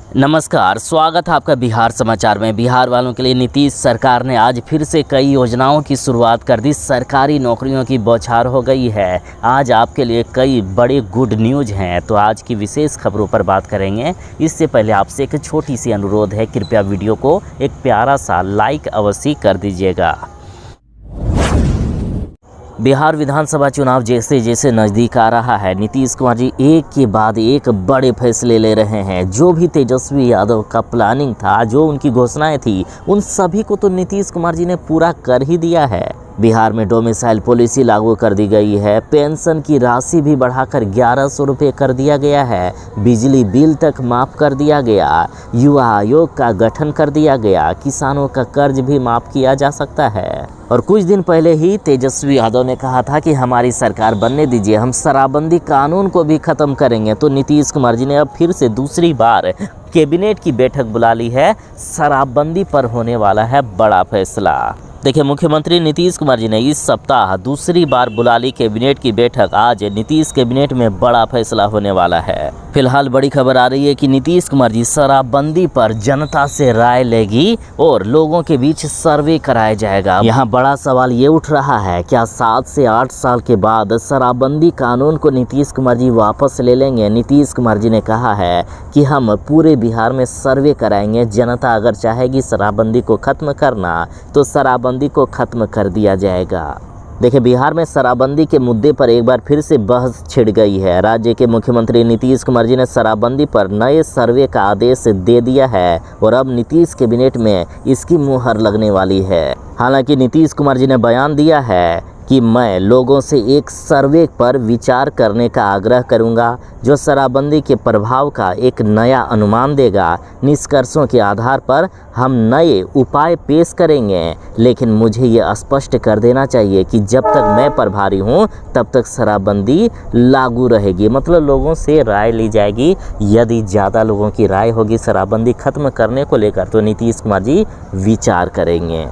नमस्कार, स्वागत है आपका बिहार समाचार में। बिहार वालों के लिए नीतीश सरकार ने आज फिर से कई योजनाओं की शुरुआत कर दी। सरकारी नौकरियों की बौछार हो गई है। आज आपके लिए कई बड़े गुड न्यूज़ हैं, तो आज की विशेष खबरों पर बात करेंगे। इससे पहले आपसे एक छोटी सी अनुरोध है, कृपया वीडियो को एक प्यारा सा लाइक अवश्य कर दीजिएगा। बिहार विधानसभा चुनाव जैसे जैसे नज़दीक आ रहा है, नीतीश कुमार जी एक के बाद एक बड़े फैसले ले रहे हैं। जो भी तेजस्वी यादव का प्लानिंग था, जो उनकी घोषणाएं थी, उन सभी को तो नीतीश कुमार जी ने पूरा कर ही दिया है। बिहार में डोमिसाइल पॉलिसी लागू कर दी गई है। पेंशन की राशि भी बढ़ाकर 1100 रुपये कर दिया गया है। बिजली बिल तक माफ़ कर दिया गया। युवा आयोग का गठन कर दिया गया। किसानों का कर्ज भी माफ़ किया जा सकता है। और कुछ दिन पहले ही तेजस्वी यादव ने कहा था कि हमारी सरकार बनने दीजिए, हम शराबबंदी कानून को भी ख़त्म करेंगे। तो नीतीश कुमार जी ने अब फिर से दूसरी बार कैबिनेट की बैठक बुला ली है। शराबबंदी पर होने वाला है बड़ा फैसला। देखिए, मुख्यमंत्री नीतीश कुमार जी ने इस सप्ताह दूसरी बार बुला ली कैबिनेट की बैठक। आज नीतीश कैबिनेट में बड़ा फैसला होने वाला है। फिलहाल बड़ी खबर आ रही है कि नीतीश कुमार जी शराबबंदी पर जनता से राय लेगी और लोगों के बीच सर्वे कराया जाएगा। यहाँ बड़ा सवाल ये उठ रहा है, क्या 7 से 8 साल के बाद शराबबंदी कानून को नीतीश कुमार जी वापस ले लेंगे? नीतीश कुमार जी ने कहा है कि हम पूरे बिहार में सर्वे कराएंगे। जनता अगर चाहेगी शराबबंदी को ख़त्म करना, तो शराबबंदी को ख़त्म कर दिया जाएगा। देखिए, बिहार में शराबबंदी के मुद्दे पर एक बार फिर से बहस छिड़ गई है। राज्य के मुख्यमंत्री नीतीश कुमार जी ने शराबबंदी पर नए सर्वे का आदेश दे दिया है और अब नीतीश कैबिनेट में इसकी मुहर लगने वाली है। हालांकि नीतीश कुमार जी ने बयान दिया है कि मैं लोगों से एक सर्वे पर विचार करने का आग्रह करूंगा, जो शराबबंदी के प्रभाव का एक नया अनुमान देगा। निष्कर्षों के आधार पर हम नए उपाय पेश करेंगे, लेकिन मुझे ये स्पष्ट कर देना चाहिए कि जब तक मैं प्रभारी हूं, तब तक शराबबंदी लागू रहेगी। मतलब लोगों से राय ली जाएगी। यदि ज़्यादा लोगों की राय होगी शराबबंदी खत्म करने को लेकर, तो नीतीश कुमार जी विचार करेंगे।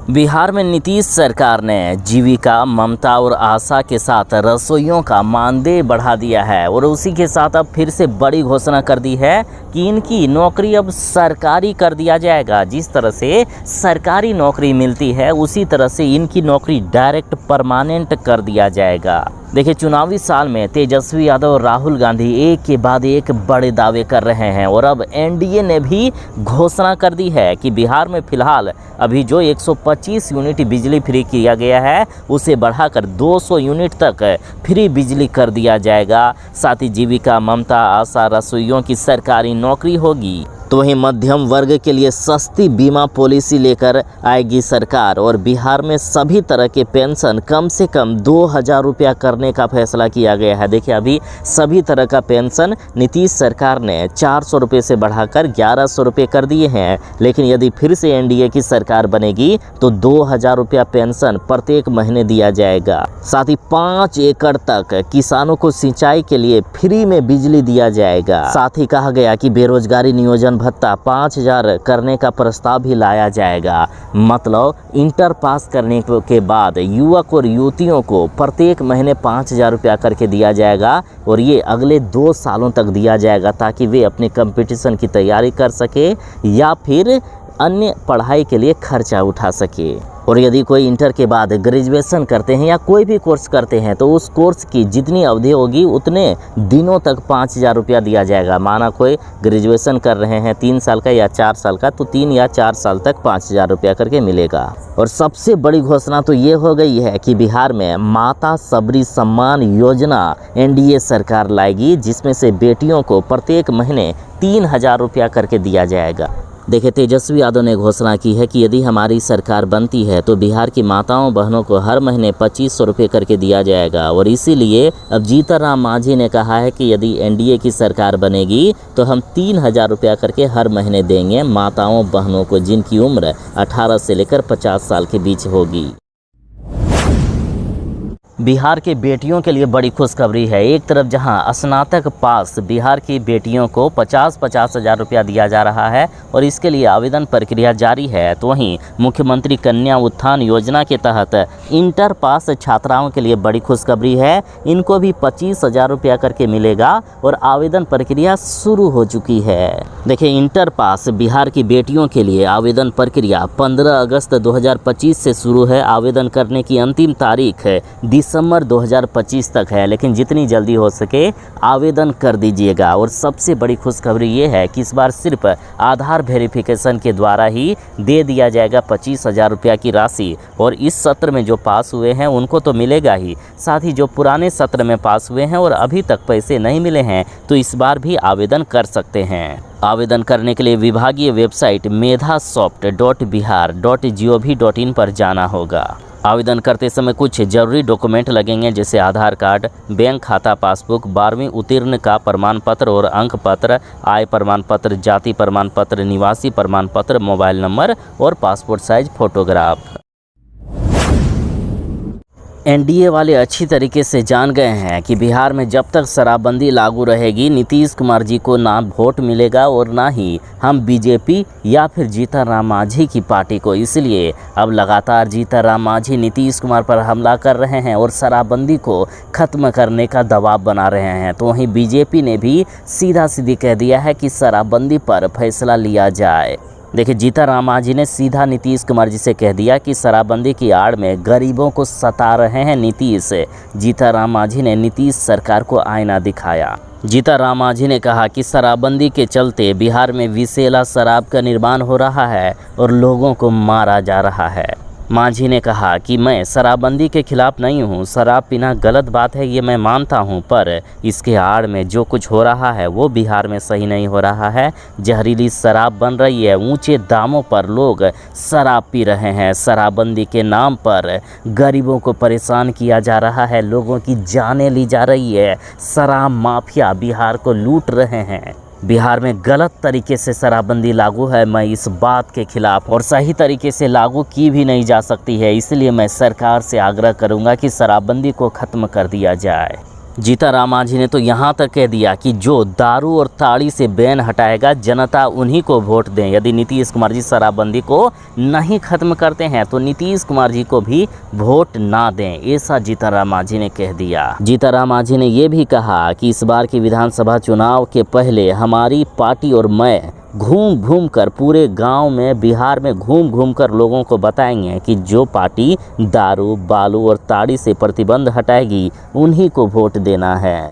बिहार में नीतीश सरकार ने जीविका, ममता और आशा के साथ रसोइयों का मानदेय बढ़ा दिया है और उसी के साथ अब फिर से बड़ी घोषणा कर दी है कि इनकी नौकरी अब सरकारी कर दिया जाएगा। जिस तरह से सरकारी नौकरी मिलती है, उसी तरह से इनकी नौकरी डायरेक्ट परमानेंट कर दिया जाएगा। देखिए, चुनावी साल में तेजस्वी यादव और राहुल गांधी एक के बाद एक बड़े दावे कर रहे हैं और अब एनडीए ने भी घोषणा कर दी है कि बिहार में फिलहाल अभी जो 125 यूनिट बिजली फ्री किया गया है, उसे बढ़ाकर 200 यूनिट तक फ्री बिजली कर दिया जाएगा। साथ ही जीविका, ममता, आशा रसोइयों की सरकारी नौकरी होगी। तो वहीं मध्यम वर्ग के लिए सस्ती बीमा पॉलिसी लेकर आएगी सरकार और बिहार में सभी तरह के पेंशन कम से कम 2000 रुपया करने का फैसला किया गया है। देखिए, अभी सभी तरह का पेंशन नीतीश सरकार ने 400 रुपये से बढ़ाकर 1100 रुपये कर दिए हैं, लेकिन यदि फिर से एनडीए की सरकार बनेगी तो 2000 रुपया पेंशन प्रत्येक महीने दिया जाएगा। साथ ही 5 एकड़ तक किसानों को सिंचाई के लिए फ्री में बिजली दिया जाएगा। साथ ही कहा गया कि बेरोजगारी नियोजन भत्ता 5000 करने का प्रस्ताव भी लाया जाएगा। मतलब इंटर पास करने के बाद युवक और युवतियों को प्रत्येक महीने 5000 रुपया करके दिया जाएगा और ये अगले 2 सालों तक दिया जाएगा, ताकि वे अपने कंपटीशन की तैयारी कर सके या फिर अन्य पढ़ाई के लिए खर्चा उठा सके। और यदि कोई इंटर के बाद ग्रेजुएशन करते हैं या कोई भी कोर्स करते हैं, तो उस कोर्स की जितनी अवधि होगी उतने दिनों तक 5000 रुपया दिया जाएगा। माना कोई ग्रेजुएशन कर रहे हैं 3 साल का या 4 साल का, तो 3 या 4 साल तक 5000 रुपया करके मिलेगा। और सबसे बड़ी घोषणा तो ये हो गई है कि बिहार में माता सबरी सम्मान योजना एनडीए सरकार लाएगी, जिसमें से बेटियों को प्रत्येक महीने 3000 रुपया करके दिया जाएगा। देखिए, तेजस्वी यादव ने घोषणा की है कि यदि हमारी सरकार बनती है तो बिहार की माताओं बहनों को हर महीने 2500 रुपये करके दिया जाएगा। और इसीलिए अब जीतनराम मांझी ने कहा है कि यदि एनडीए की सरकार बनेगी तो हम 3000 रुपया करके हर महीने देंगे माताओं बहनों को, जिनकी उम्र 18 से लेकर 50 साल के बीच होगी। बिहार के बेटियों के लिए बड़ी खुशखबरी है। एक तरफ जहां स्नातक पास बिहार की बेटियों को 50-50 हज़ार रुपया दिया जा रहा है और इसके लिए आवेदन प्रक्रिया जारी है, तो वहीं मुख्यमंत्री कन्या उत्थान योजना के तहत इंटर पास छात्राओं के लिए बड़ी खुशखबरी है। इनको भी 25,000 रुपया करके मिलेगा और आवेदन प्रक्रिया शुरू हो चुकी है। देखिए, इंटर पास बिहार की बेटियों के लिए आवेदन प्रक्रिया 15 अगस्त 2025 से शुरू है। आवेदन करने की अंतिम तारीख दिसंबर 2025 तक है, लेकिन जितनी जल्दी हो सके आवेदन कर दीजिएगा। और सबसे बड़ी खुशखबरी ये है कि इस बार सिर्फ आधार वेरिफिकेशन के द्वारा ही दे दिया जाएगा 25,000 रुपया की राशि। और इस सत्र में जो पास हुए हैं उनको तो मिलेगा ही, साथ ही जो पुराने सत्र में पास हुए हैं और अभी तक पैसे नहीं मिले हैं तो इस बार भी आवेदन कर सकते हैं। आवेदन करने के लिए विभागीय वेबसाइट medhasoft.bihar.gov.in पर जाना होगा। आवेदन करते समय कुछ जरूरी डॉक्यूमेंट लगेंगे, जैसे आधार कार्ड, बैंक खाता पासबुक, 12वीं उत्तीर्ण का प्रमाण पत्र और अंक पत्र, आय प्रमाण पत्र, जाति प्रमाण पत्र, निवासी प्रमाण पत्र, मोबाइल नंबर और पासपोर्ट साइज फोटोग्राफ। एनडीए वाले अच्छी तरीके से जान गए हैं कि बिहार में जब तक शराबबंदी लागू रहेगी नीतीश कुमार जी को ना वोट मिलेगा और ना ही हम बीजेपी या फिर जीतन राम मांझी की पार्टी को। इसलिए अब लगातार जीतन राम मांझी नीतीश कुमार पर हमला कर रहे हैं और शराबबंदी को ख़त्म करने का दबाव बना रहे हैं। तो वहीं बीजेपी ने भी सीधा सीधी कह दिया है कि शराबबंदी पर फैसला लिया जाए। देखिए, जीतन राम मांझी ने सीधा नीतीश कुमार जी से कह दिया कि शराबबंदी की आड़ में गरीबों को सता रहे हैं नीतीश। जीतन राम मांझी ने नीतीश सरकार को आईना दिखाया। जीतन राम मांझी ने कहा कि शराबबंदी के चलते बिहार में विषैला शराब का निर्माण हो रहा है और लोगों को मारा जा रहा है। मांझी ने कहा कि मैं शराबबंदी के खिलाफ नहीं हूँ, शराब पीना गलत बात है ये मैं मानता हूँ, पर इसके आड़ में जो कुछ हो रहा है वो बिहार में सही नहीं हो रहा है। जहरीली शराब बन रही है, ऊंचे दामों पर लोग शराब पी रहे हैं, शराबबंदी के नाम पर गरीबों को परेशान किया जा रहा है, लोगों की जानें ली जा रही है, शराब माफिया बिहार को लूट रहे हैं। बिहार में गलत तरीके से शराबबंदी लागू है, मैं इस बात के खिलाफ, और सही तरीके से लागू की भी नहीं जा सकती है, इसलिए मैं सरकार से आग्रह करूंगा कि शराबबंदी को ख़त्म कर दिया जाए। जीतन राम मांझी ने तो यहाँ तक कह दिया कि जो दारू और ताड़ी से बैन हटाएगा जनता उन्हीं को वोट दें। यदि नीतीश कुमार जी शराबबंदी को नहीं ख़त्म करते हैं तो नीतीश कुमार जी को भी वोट ना दें, ऐसा जीतन राम मांझी ने कह दिया। जीतन राम मांझी ने ये भी कहा कि इस बार के विधानसभा चुनाव के पहले हमारी पार्टी और मैं घूम घूम कर पूरे गांव में बिहार में घूम कर लोगों को बताएंगे कि जो पार्टी दारू, बालू और ताड़ी से प्रतिबंध हटाएगी उन्हीं को वोट देना है।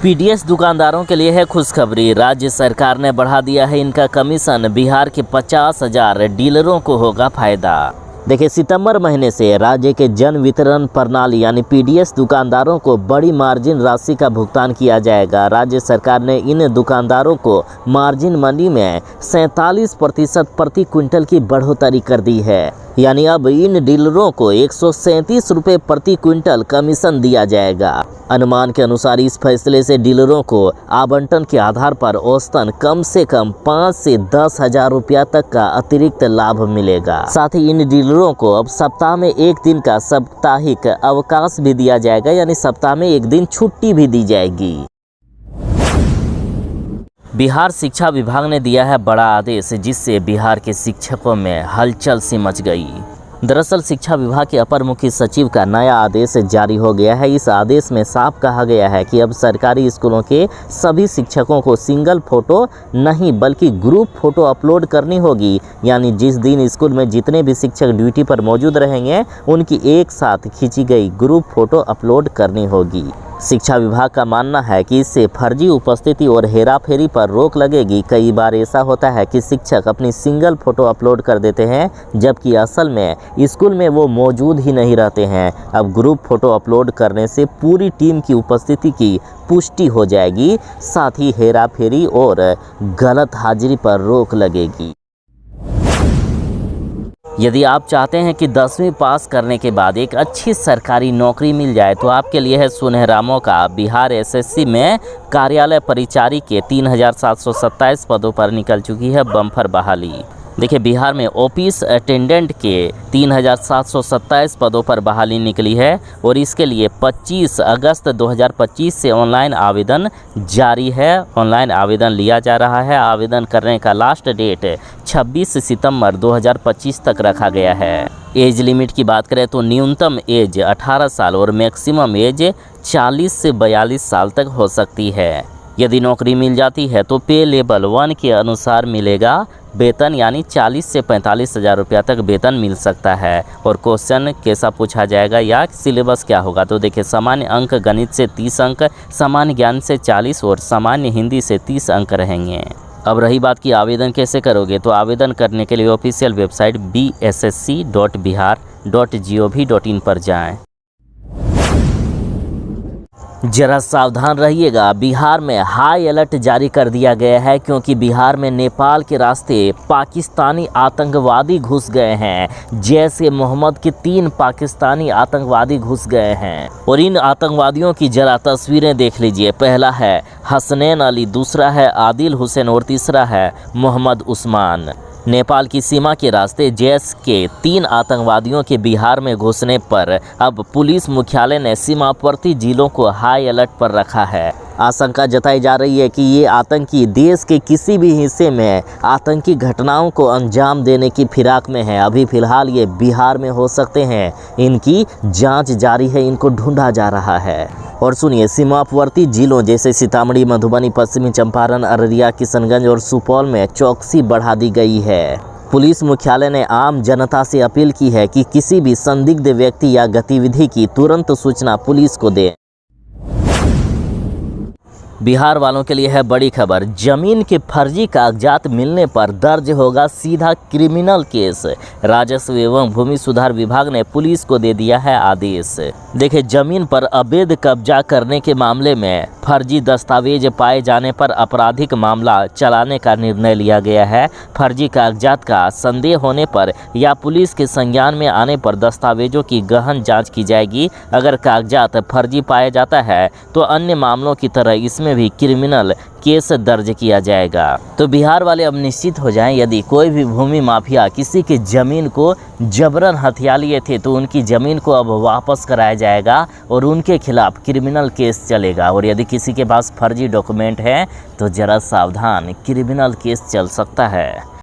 पीडीएस दुकानदारों के लिए है खुशखबरी। राज्य सरकार ने बढ़ा दिया है इनका कमीशन। बिहार के 50,000 डीलरों को होगा फायदा। देखिए, सितंबर महीने से राज्य के जन वितरण प्रणाली यानी पीडीएस दुकानदारों को बड़ी मार्जिन राशि का भुगतान किया जाएगा। राज्य सरकार ने इन दुकानदारों को मार्जिन मनी में 47% प्रति क्विंटल की बढ़ोतरी कर दी है। यानी अब इन डीलरों को 137 रुपये प्रति क्विंटल कमीशन दिया जाएगा। अनुमान के अनुसार इस फैसले से डीलरों को आवंटन के आधार पर औसतन कम से कम 5 से 10 हज़ार रुपया तक का अतिरिक्त लाभ मिलेगा। साथ ही इन डीलरों को अब सप्ताह में एक दिन का साप्ताहिक अवकाश भी दिया जाएगा, यानी सप्ताह में एक दिन छुट्टी भी दी जाएगी। बिहार शिक्षा विभाग ने दिया है बड़ा आदेश, जिससे बिहार के शिक्षकों में हलचल सी मच गई। दरअसल शिक्षा विभाग के अपर मुख्य सचिव का नया आदेश जारी हो गया है। इस आदेश में साफ कहा गया है कि अब सरकारी स्कूलों के सभी शिक्षकों को सिंगल फोटो नहीं बल्कि ग्रुप फोटो अपलोड करनी होगी। यानी जिस दिन स्कूल में जितने भी शिक्षक ड्यूटी पर मौजूद रहेंगे उनकी एक साथ खींची गई ग्रुप फोटो अपलोड करनी होगी। शिक्षा विभाग का मानना है कि इससे फर्जी उपस्थिति और हेराफेरी पर रोक लगेगी। कई बार ऐसा होता है कि शिक्षक अपनी सिंगल फोटो अपलोड कर देते हैं, जबकि असल में स्कूल में वो मौजूद ही नहीं रहते हैं। अब ग्रुप फोटो अपलोड करने से पूरी टीम की उपस्थिति की पुष्टि हो जाएगी, साथ ही हेराफेरी और गलत हाजिरी पर रोक लगेगी। यदि आप चाहते हैं कि 10वीं पास करने के बाद एक अच्छी सरकारी नौकरी मिल जाए तो आपके लिए है सुनहरा मौका। बिहार एसएससी में कार्यालय परिचारी के 3,727 पदों पर निकल चुकी है बम्पर बहाली। देखिए, बिहार में ऑफिस अटेंडेंट के 3,727 पदों पर बहाली निकली है और इसके लिए 25 अगस्त 2025 से ऑनलाइन आवेदन जारी है। ऑनलाइन आवेदन लिया जा रहा है। आवेदन करने का लास्ट डेट 26 सितंबर 2025 तक रखा गया है। एज लिमिट की बात करें तो न्यूनतम एज 18 साल और मैक्सिमम एज 40 से 42 साल तक हो सकती है। यदि नौकरी मिल जाती है तो पे लेवल 1 के अनुसार मिलेगा वेतन, यानी 40 से 45 हज़ार रुपया तक वेतन मिल सकता है। और क्वेश्चन कैसा पूछा जाएगा या सिलेबस क्या होगा, तो देखिए, सामान्य अंक गणित से 30 अंक, सामान्य ज्ञान से 40 और सामान्य हिंदी से 30 अंक रहेंगे। अब रही बात कि आवेदन कैसे करोगे, तो आवेदन करने के लिए ऑफिशियल वेबसाइट bssc.bihar.gov.in पर जाएं। जरा सावधान रहिएगा, बिहार में हाई अलर्ट जारी कर दिया गया है क्योंकि बिहार में नेपाल के रास्ते पाकिस्तानी आतंकवादी घुस गए हैं। जैसे मोहम्मद के 3 पाकिस्तानी आतंकवादी घुस गए हैं और इन आतंकवादियों की जरा तस्वीरें देख लीजिए। पहला है हसनैन अली, दूसरा है आदिल हुसैन और तीसरा है मोहम्मद उस्मान। नेपाल की सीमा के रास्ते जैश के 3 आतंकवादियों के बिहार में घुसने पर अब पुलिस मुख्यालय ने सीमावर्ती जिलों को हाई अलर्ट पर रखा है। आशंका जताई जा रही है कि ये आतंकी देश के किसी भी हिस्से में आतंकी घटनाओं को अंजाम देने की फिराक में है। अभी फ़िलहाल ये बिहार में हो सकते हैं। इनकी जांच जारी है, इनको ढूंढा जा रहा है। और सुनिए, सीमावर्ती जिलों जैसे सीतामढ़ी, मधुबनी, पश्चिमी चंपारण, अररिया, किशनगंज और सुपौल में चौकसी बढ़ा दी गई है। पुलिस मुख्यालय ने आम जनता से अपील की है कि किसी भी संदिग्ध व्यक्ति या गतिविधि की तुरंत सूचना पुलिस को दें। बिहार वालों के लिए है बड़ी खबर। जमीन के फर्जी कागजात मिलने पर दर्ज होगा सीधा क्रिमिनल केस। राजस्व एवं भूमि सुधार विभाग ने पुलिस को दे दिया है आदेश। देखिए, जमीन पर अवैध कब्जा करने के मामले में फर्जी दस्तावेज पाए जाने पर आपराधिक मामला चलाने का निर्णय लिया गया है। फर्जी कागजात का संदेह होने पर या पुलिस के संज्ञान में आने पर दस्तावेजों की गहन जांच की जाएगी। अगर कागजात फर्जी पाया जाता है तो अन्य मामलों की तरह इसमें भी क्रिमिनल केस दर्ज किया जाएगा। तो बिहार वाले अब निश्चित हो जाएं, यदि कोई भी भूमि माफिया किसी की जमीन को जबरन हथिया लिए थे तो उनकी जमीन को अब वापस कराया जाएगा और उनके खिलाफ क्रिमिनल केस चलेगा। और यदि किसी के पास फर्जी डॉक्यूमेंट है तो जरा सावधान, क्रिमिनल केस चल सकता है।